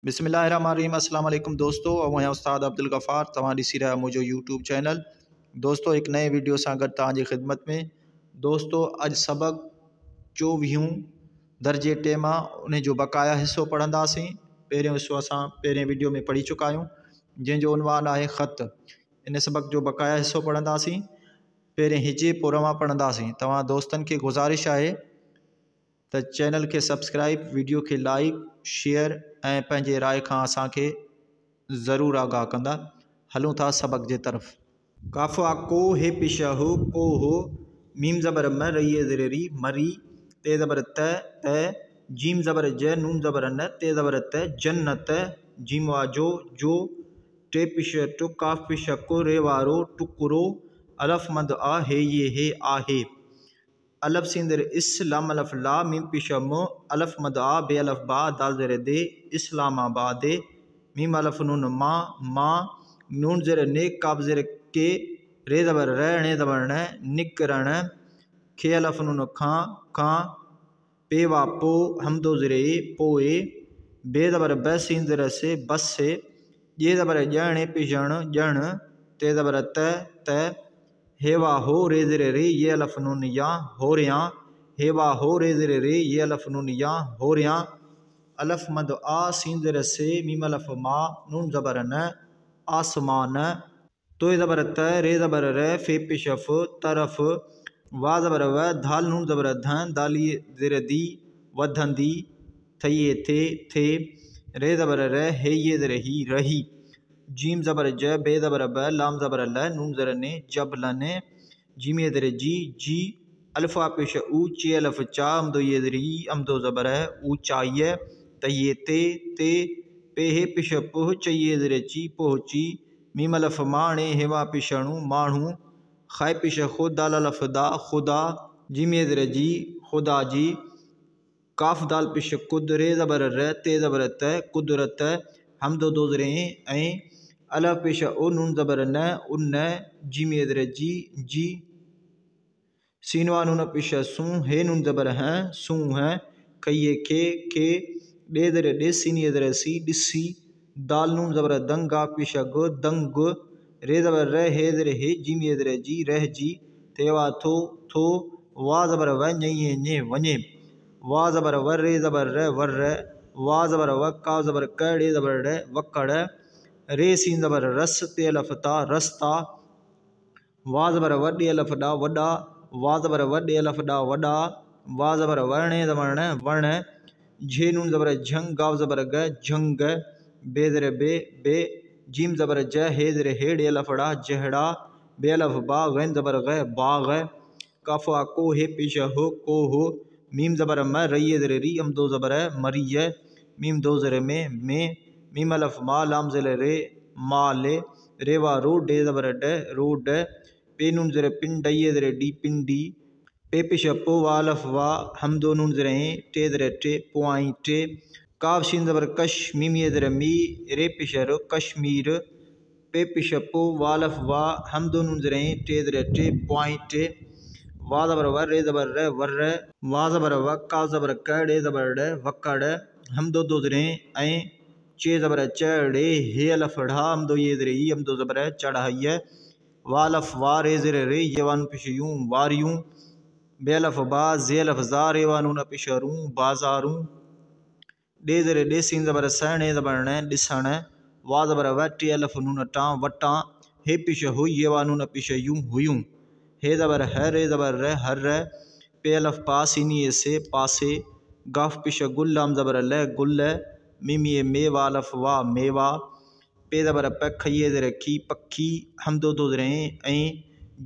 बिस्मिल्लाहिर्रहमानिर्रहीम। अस्सलाम वालेकुम दोस्तों, मैं उस्ताद अब्दुल गफ़ार तव्हां ॾिसी रहिया मुंहिंजो यूट्यूब चैनल। दोस्तों एक नए वीडियो सां गॾु तव्हांजी ख़िदमत में। दोस्तों अॼु सबक़ 24 दर्जे टे मां उन जो बक़ाया हिस्सो पढ़ंदासीं। पहिरियों हिस्सो असां पहिरें वीडियो में पढ़ी चुका आहियूं, जंहिंजो उनवान आहे ख़त। इन सबक़ जो बक़ाया हिस्सो पढ़ंदासीं। पहिरें हिजे पोइ रवां पढ़ंदासीं। तव्हां दोस्तनि खे गुज़ारिश आहे त चैनल के सब्सक्राइब, वीडियो के लाइक, शेयर ऐं पंहिंजे राय खां असांखे ज़रूरु आगाह कंदा। हलूं था सबक़ जे तरफ़। काफ़ा को हे पिश हो को हो, मीम ज़बर म रई ज़ेर री मरी, ते ज़बर त जीम ज़बर ज नून ज़बर न, ते ज़बर त जन्नत, जीम वा जो, टे पिश टु, काफ़ पिश को, रे वारो टुकरो, अलफ मद आ हे ये हे आहे, अलफ सिंदर इस, लाम अलफ ला, मीम पिश म, अलफ मद आ, बे अलफ बा, दाल ज़ेर दे, इस्लामाबादे, मीम अलफ नून मा, नून ज़ेर ने, काफ ज़ेर के, रे ज़बर र, णे ज़बर न, निकरण, खे अलफ नून खां, पे वा पो, हमदो ज़ेर पोए, बे ज़बर ब, सीन ज़ेर से बस से, ये ज़बर ॼण पिजण ॼण, ते ज़बर त, हेवा हो रे ज़ेर रे, ये अलफ नून या होरियां, हेवा हो रे ज़ेर रे, ये अलफ नून या होरियां, अलफ मद आ, सीन ज़ेर से, मीम अलफ मा, नून ज़बर न, आसमान, तो ज़बर त, रे ज़बर र, फे पिशफ, तरफ, वा ज़बर व, धाल नून ज़बर धन, दाली ज़ेर दी, वधंदी, थये थे, रे ज़बर र, हे ये ज़ेर ही रही, जीम ज़बर ज, बे ज़बर ब, लाम ज़बर ल, नून ज़र ने, जब लने, जीम ये ज़ेर जी, अल्फा पेश ऊ, चे अलफ चा, अमदो ये ज़ेर ई, अमदो ज़बर है, ऊंचाई, तये ते, पे हे पिश पुह, चये ज़ेर ची, पहुची, मीम अलफ माणे, हेवा पिशणु, माणू, खाए पिश खुद, दाल अलफ दा, खुदा, जीम ये ज़ेर जी, खुदा जी, काफ दाल पिश कुद, रे ज़बर र, ते ज़बर त, कुदरत, हमदो दो ज़ेर ऐं, अलफ पेश ओ, नून ज़बर न, उन, जीम ये ज़ेर जी, सीनवा नून पिश सू, हे नून ज़बर हैं, सू हैं, कहिए के, डे ज़ेर डे, सीन ये ज़ेर सी, डिसी, दाल नून ज़बर दंगा पिश ग, दंग, रे ज़बर र, हे ज़ेर हे, जीम ये ज़ेर जी, रह जी, तेवा थो, वा ज़बर व, ñये ñे, वñे, वा ज़बर वर, रे ज़बर र, वर, वा ज़बर व, का ज़बर क, डे ज़बर ड, वकड़, रे सीन ज़बर रस, ते अलफ ता, रस्ता, वा ज़बर व, डे अलफ डा, वडा, वा ज़बर व, डे अलफ डा, वडा, वा ज़बर वर्ण ज़बर न, वर्ण, झे नून ज़बर झंग, गाव ज़बर ग, झंग, बे ज़ेर बे, जीम ज़बर ज, हे ज़ेर हे, डे अलफ डा, जहड़ा, बे अलफ बा, गैन ज़बर ग, बाग, काफ़ा को हे पिश हो को हो, मीम ज़बर म, रई ज़ेर री, अमदो ज़बर मरिय, मीम दो ज़ेर में, मीम अलफ मा, लाम ज़ेर रे, माले, रेवा रो, डे ज़बर ड, रोड, पे नून ज़ेर पिन, डये ज़ेर डी, पिंडी, पे पिश पो, वा अलफ वा, हमदो नून ज़ेर टे ज़ेर टे, पोआई टे, काफ शीन ज़बर कश, मीम ये ज़ेर मी, रे पिश रो, कश्मीर, पे पिश पो, वा अलफ वा, हमदो नून ज़ेर टे ज़ेर टे, पोआई टे, वा ज़बर वर, रे ज़बर र, वर, वा ज़बर व, का ज़बर क, डे ज़बर ड, वकड़, हमदो दो ज़ेर ऐं, चे ज़बर चढ़े, हे अलफ ढा, हमदो ये ज़ेर ई, हमदो ज़बर चढ़ाई, वा अलफ वा, रे ज़ेर रे, ये वान पिश यूं, वारियूं, बे अलफ बा, जे अलफ जा, रे वा नून पिश रू, बाजारू, डे ज़ेर डे, सीन ज़बर स, णे ज़बर न, ॾिसण, वा ज़बर व, टे अलफ नून टा, वटां, हे पिश हो, ये वा नून पिश यूं, हुयूं, हे ज़बर है, रे ज़बर र, हर, पे अलफ पा, सीनिए से, पासे, गाफ पिश गुल, लाम ज़बर ल, गुल, मीमिए में, वा अलफ वा, मेवा, पे ज़बर प, खइए ज़ेर खी, पखी, हमदो दो ज़ेर ऐं,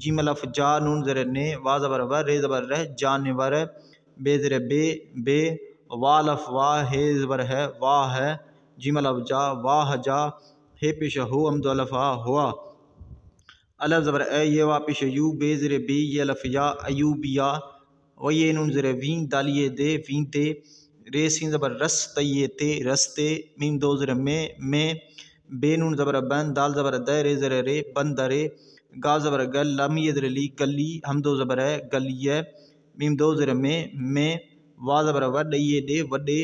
जीम अलफ जा, नून ज़ेर ने, वा ज़बर व, रे ज़बर र, जानवर, बे ज़ेर बे, वा अलफ वा, हे ज़बर है, वाह है, जीम अलफ जा, वाह जा, हे पिश हो, हमदो अलफ हा, हुआ, अलफ ज़बर ए, ये वा पिश यू, बे ज़ेर बे, ये अलफ या, अयूबिया, वये नून ज़ेर वी, दालिए दे, वींदे, रे सीन ज़बर रस, तये ते, रस्ते, मीम दो ज़ेर में, बे नून ज़बर बन, दाल ज़बर द, रे ज़ेर रे, बंदरे, गाव ज़बर गल, लम ये ज़ेर ली, गली, हमदो ज़बर है, गलिय, मीम दो ज़ेर में, वा ज़बर व, डये दे, वडे,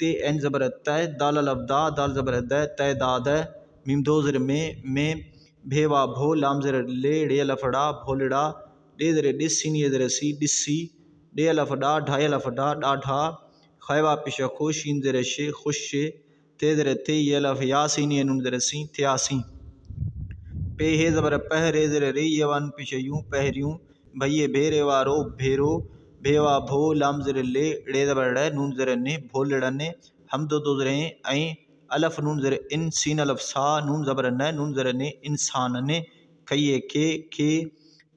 ते एन ज़बर तय दाल अलफ दा दाल ज़बर द तय दाद मीम दो ज़र में भेवा भो लाम ज़र ले रे अलफ डा भोलड़ा डे ज़र डिस सीन ये ज़र सी डिस्सी डे अलफ डा ढाई अलफ डा डाढा खैवा पिश खुश इन ज़र शे खुश शे ते ज़र ते ये अलफ या सीन ये नून ज़र सी त्यासी पे हे ज़बर पह रे ज़र रे ये वन पिश यूँ पहरियूँ भैये भेरे वारो भेरो भेवा भो लाम ज़र ले रे ज़बर ड नून ज़र ने भोलड़ने हम दो ज़र ऐं अलफ नून ज़र इन सीन अलफ सा नून ज़बर न नून ज़र ने इंसान ने खइये के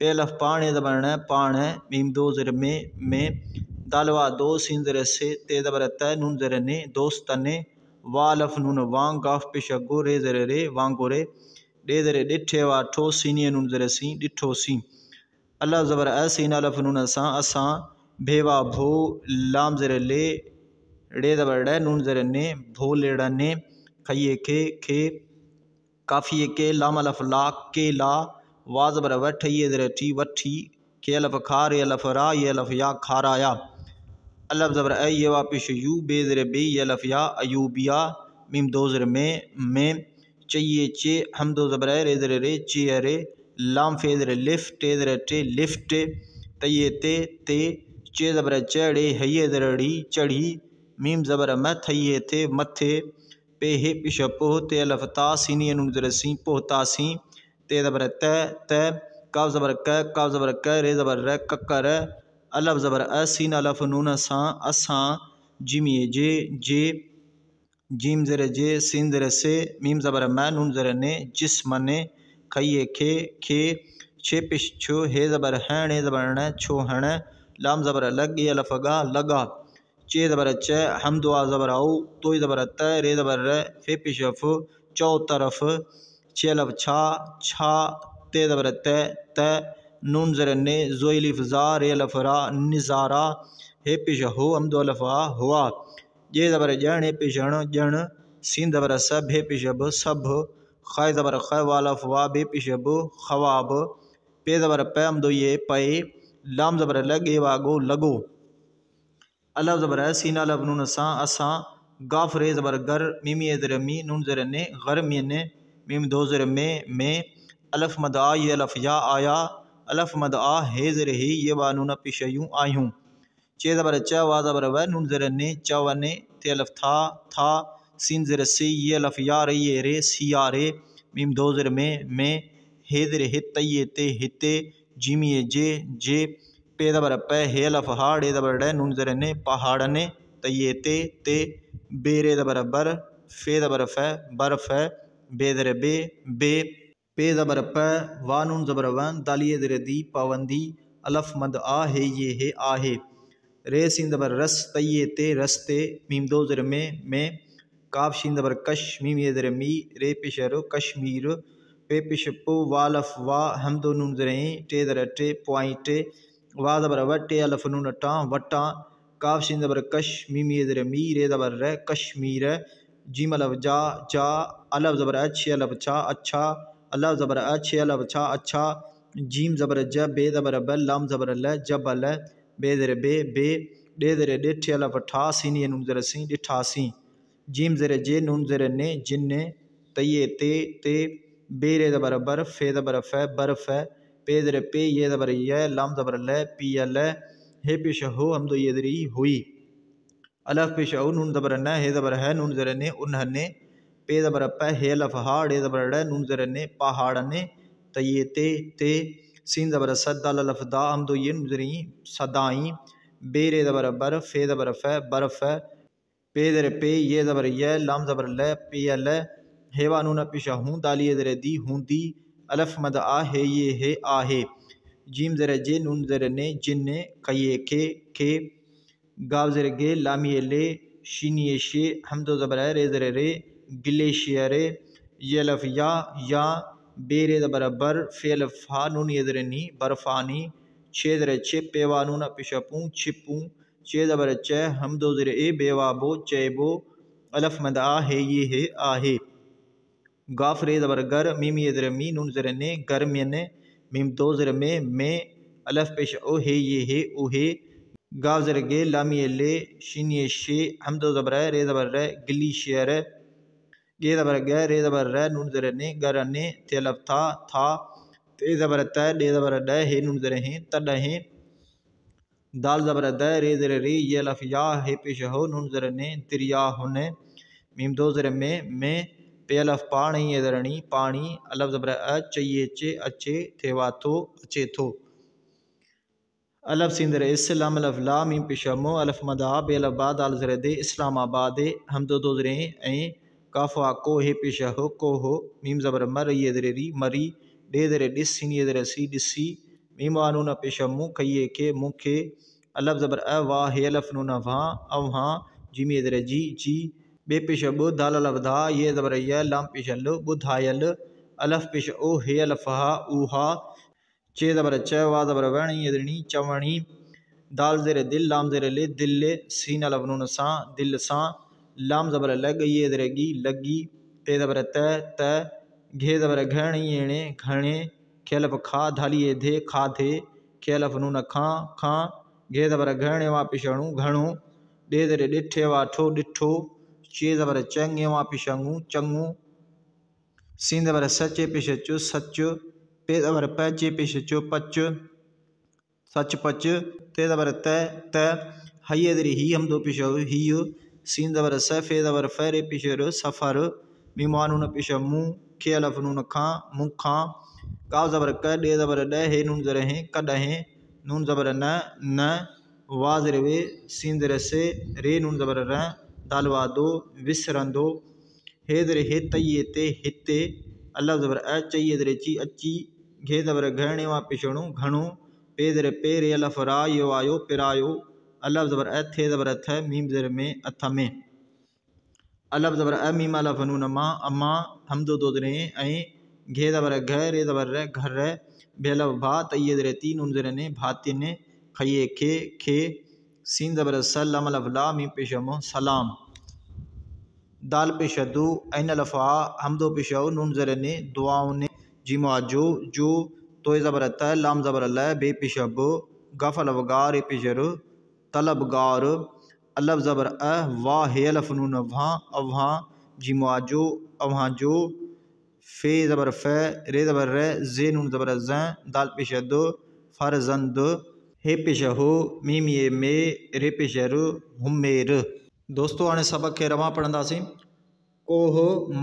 पे अलफ पाण ज़बर न पाण मीम दो ज़र में दालवा दो सीन ज़र से ते ज़बर त नून ज़र ने दोस्त ने वालफ नून वांग गाफ पिश गो रे ज़र रे वांगो रे डे ज़र डिठे वा ठो सीनिय नून ज़र सी डिठो सी अल्लाह ज़बर सीन अलफ नून असां भेवा भो लाम ज़र ले रे ज़बर ड नून ज़र ने भो लेड़ा ने खइये के काफ़िए के लाम अलफ ला के ला वा ज़बर वठ ये ज़र टी वठी के अलफ खा रे अलफ रा ये अलफ या खाराया अलफ ज़बर ये वा पिश यू बे ज़र बे ये अलफ या अयूबिया मीम दो ज़र में चाहिए चे हम दो ज़बर रे ज़र रे चे रे लाम फे ज़र लिफ्ट टे ज़र टे लिफ्ट तये ते चे ज़बर चढ़े हये ज़रड़ी चढ़ी मीम ज़बर म थये थे मथे पे हे पिश पोह ते अलफ ता सीनी नून ज़र सी पोहता सी ते ज़बर त काव ज़बर क रे ज़बर र ककर अलफ ज़बर सीन अलफ नून असां जिमिए जे जीम ज़र जे सीन ज़र से मीम ज़बर मैं नून ज़र ने जिस्म ने खइये खे छे पिश छो हे ज़बर हैं ने ज़बर न छो हण लाम ज़बर लग ये लफगा लगा चे ज़बर च हम दुआ ज़बर आओ तो ज़बर त रे ज़बर र फे पिश फो चौ तरफ छे लफ छा ते ज़बर त नून ज़र ने ज़ोइलिफ ज़ा रे लफ रा निज़ारा हे पिश हो हम दो लफा हुआ ये ज़बर जण हे पिश जण सीन ज़बर सब हे पिश ब सब ख़ै ज़बर ख़ वालफ वा बे पिश ब ख़वाब पे ज़बर पे हम दो ये पे लाम ज़बर लगे वागो लगो अलफ ज़बर सीना अलफ नून असां गाफ रे ज़बर गर मीमी ज़र मी नून ज़र ने गर ने मीम दो ज़र में अलफ मद आ ये अलफ या आया अलफ मद आ हे ज़र ही ये वा नून पिश यूँ आयूँ चे ज़बर च वा ज़बर व नून ज़र ने चवने ते अलफ था सीन ज़र से ये अलफ या रे ये रे सिया रे मीम दो ज़र में हे ज़र हित ये ते हिते जिमिए जे पे ज़बर पे हे अलफ हा डे ज़बर ड नून ज़र ने पहाड़ ने तये ते बेरे ज़बर बर फे ज़बर फ बर्फ बे ज़र बे पे ज़बर प वा नून ज़बर वन दालिए ज़र दी पाबंदी अलफ मद आ हे ये हे आहे रे सीन ज़बर रस तये ते रस्ते मीम दो ज़र में काफ शीन ज़बर कश मीम ये ज़र मी रे पिशर कश्मीर पे पिश पो वालफ वा हम दो नून ज़र टे ज़र टे पॉइंट वा ज़बर व टे अलफ नून टा वटा काफ शीन ज़बर कश मीम ये ज़र मी रे ज़बर र कश्मीर जीम अलफ जा अलफ ज़बर अच्छे अलफ छा अच्छा अलफ ज़बर अच्छे अलफ छा अच्छा जीम ज़बर ज बे ज़बर ब लाम ज़बर ल जब अल बे ज़र बे डे ज़र डिठ अलफ ठा सीनी नून ज़र सी डिठासी जीम ज़र जे नून ज़र ने जिन्ने तये ते बेरे ज़बर बर फे ज़बर फ बर्फ पे ज़र पे ये ज़बर य लाम ज़बर ल पी अल हे पिश हो हम दो ये ज़री हुई अलफ पिश ओ नून ज़बर न हे ज़बर है नून ज़र ने उन्हने पे ज़बर प हे अलफ हा डे ज़बर ड नून ज़र ने पहाड़ ने तये ते सीन ज़बर सदा अलफ दा हम दो ये नून ज़री सदाई बेरे ज़बर बर फे ज़बर फ बर्फ पे ज़र पे ये ज़बर य लाम ज़बर ल पे अल हेवा नून पिश हूँ दालिए ज़र दी हूँदी अलफ मद आ हे ये हे आहे जीम ज़र जे नून ज़र ने जिन्ने खइये के गाव ज़र गे लामिए ले शीनिए शे हम दो ज़बर रे ज़र रे गिलेशियर ये अलफ या बेरे ज़बर बर फे अलफ हा नून ये ज़र नी बर्फानी छे ज़र छे पेवा नून पिशपूँ छिपूँ छे ज़बर च हम दो ज़र ए बेवा बो चेबो अलफ मद आ हे ये हे आहे गाफ रे ज़बर गर मीम ये ज़र मी नून ज़र ने गर्म ने मीम दो ज़र में अलफ पेश ओ हे ये हे उहे गाव ज़र गे लामी ले शीनी शे हमदो ज़बर रे ज़बर रे गिली शेर गे ज़बर गे रे ज़बर रे नून ज़र ने गर ने थे लब था ते ज़बर त डे ज़बर ड हे नून ज़र हे तड हे दाल ज़बर द रे ज़र रे ये लफ या हे पेश हो नून ज़र ने तिरिया हुन मीम दो ज़र में पे लफ पानी ये ज़रनी पानी अलफ ज़बर चाहिए चे अच्छे थे वाथो अच्छे थो अलफ सिंदर इस्लाम अलफ ला मीम पिशमो अलफ मदा बे अलफ बाद अल ज़र दे इस्लामाबाद हम दो ज़रे ऐं काफ़ा को हे पेश हो मीम ज़बर मर ये ज़रे मरी डे ज़रे डिस सिन ये ज़रे सी डिसी मीम वानू न पेशमु खइए के मुखे अलफ ज़बर वाह हे अलफ नून वहाँ अवहाँ जिम ये ज़रे जी बे पेश बु दाल अलफ धा ये ज़बर ये लाम पेशल बुधायल अलफ पेश ओ हे अलफ हा ऊहा चे ज़बर च वा ज़बर वणी यदनी चवणी दाल ज़ेर दिल लाम ज़ेर ले दिल सीन अलफ नून सा दिल सा लाम ज़बर लग ये ज़रेगी लगी ते ज़बर त घे ज़बर घणी येणे घणे खे अलफ खा धालिए धे खा थे खे अलफ नून खां घे ज़बर घणे वा पिछणू घणो डे ज़रे ॾिठे वाठो ॾिठो चे ज़बर चंगे वा पिछंगू चंगू सीन ज़बर सचे पिछचो सच पे ज़बर पचे पिछचो पच सच पच ते ज़बर त हये ज़री ही हम दो पिछो ही सीन ज़बर सफ़े ज़बर फरे पिछर सफ़र मीमानू न पिछ मुँह खे अलफ नून खां मुँह खां काव ज़बर क डे ज़बर ड हे नून ज़र हे कड हे नून ज़बर न वा ज़र वे सीन ज़र से रे नून ज़बर र दाल वा दो विसरंदो हे ज़र हे तये ते हिते अलफ ज़बर चाहिए ज़र ची अची घे ज़बर घणे वा पिछणू घणो पे ज़र पे रे अलफ रा यो आयो पिरायो अलफ ज़बर थे ज़बर थ मीम ज़र में अथ में अलफ ज़बर मीम अलफ नून मां अम्मा हम दो ज़रे ऐं घे ज़बर घ रे ज़बर र घर बेलफ भा तये ज़र ती नून ज़र ने भातिन खइए खे सीन ज़बर सलाम अलफ ला मीम पेशमो सलाम दाल पेश दो ऐन अलफा हम दो पेश नून ज़र ने दुआओं ने जिमा जो तो ज़बर त लाम ज़बर ल बे पेश ब गफ अलफ गार पेशर तलबगार अलफ ज़बर वाह हे अलफ नून वहाँ अवहाँ जिमा जो अवहाँ जो फे ज़बर फ रे ज़बर र जे नून ज़बर ज़ दाल पेश दो फरजंद हे पेश हो मीम ये में रे पेशर हुमेर दोस्तों हाणे सबक खे रवां पढ़ंदासीं कोह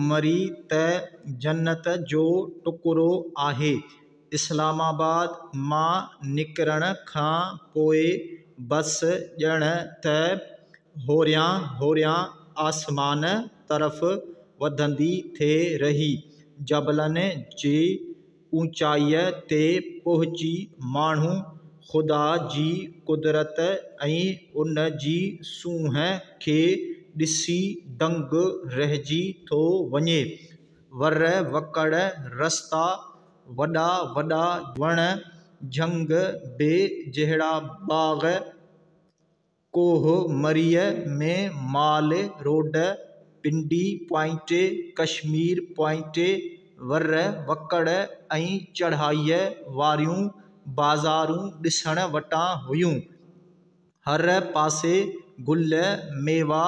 मरी त जन्नत जो टुकड़ो आहे इस्लामाबाद मां निकिरण खां पोइ बस ॼण त होरियां आसमान तरफ़ वधंदी थे रही जबलनि जी ऊचाईअ ते पहुची माण्हू ख़ुदा जी कुदरत ऐं उन जी सूंहं खे ॾिसी दंग रहिजी थो वञे वर वकड़ रस्ता वॾा वॾा वण झंग बे जहिड़ा बाग़ कोह मरीअ में माल रोड पिंडी पॉइंट कश्मीर पॉइंट वर वकड़ ऐं चढ़ाईअ वारियूं बाज़ारूं ॾिसण वटां हुयूं हर पासे गुल मेवा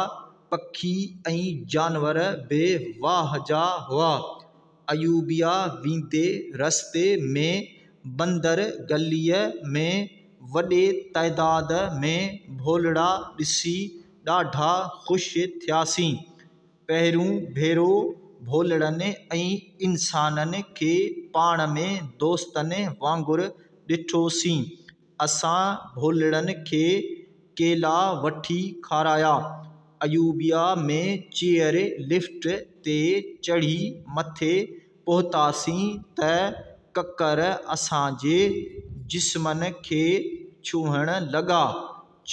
पखी ऐं जानवर बे वाह जा हुआ अयूबिया वींदे रस्ते में बंदर गलीअ में वॾे तइदाद में भोलड़ा ॾिसी ॾाढा ख़ुशि थियासीं पहिरियों भेरो भोलड़नि ऐं इंसाननि खे पाण में दोस्तनि वांगुरु ॾिठोसीं असां भोलड़नि खे केला वठी खाराया अयूबिया में चेयर लिफ्ट ते चढ़ी मथे पहुतासीं त ककर असांजे जिस्मनि खे छूहण लॻा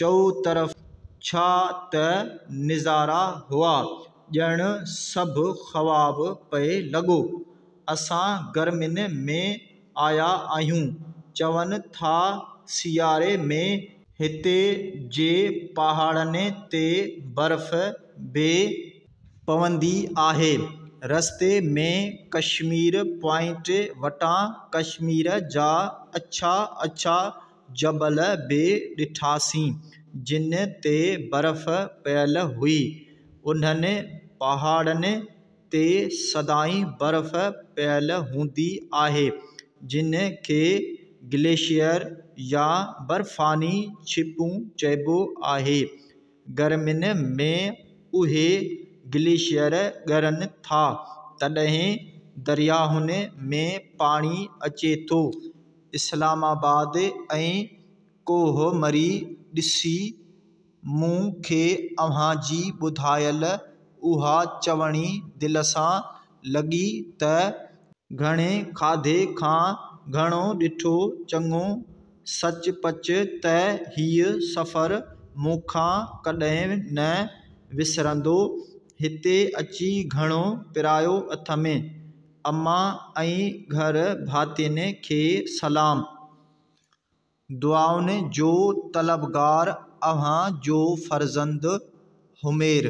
चौतरफ़ छा त निज़ारा हुआ ॼण सभु ख़वाब पए लॻो असां गर्मियुनि में आया आहियूं चवनि था सियारे में हिते जे पहाड़नि ते बर्फ़ बि पवंदी आहे रस्ते में कश्मीर पॉइंट वटां कश्मीर जा अच्छा जबल बि ॾिठासीं जिन ते बर्फ़ पियल हुई। उन्हनि पहाड़नि ते सदाईं बर्फ़ पियल हूंदी आहे, जिन खे ग्लेशियर या बर्फ़ानी छिपूं चइबो आहे। गर्मियुनि में उहे ग्लेशियर ॻरनि था, तॾहिं दरियाहुनि में पाणी अचे थो। इस्लामाबाद ऐं कोहमरी ॾिसी मूंखे अव्हां जी ॿुधायल उहा चवणी दिलि सां लॻी त घणे खाधे खां घणो ॾिठो चङो। सचपच त हीउ सफ़र मूंखां कॾहिं न विसरंदो। हिते अची घणो पिरायो अथ में। अम्मा ऐं घर भातियुनि खे सलाम। दुआउनि जो तलबगार अव्हां जो फ़र्ज़ंद हुमेर।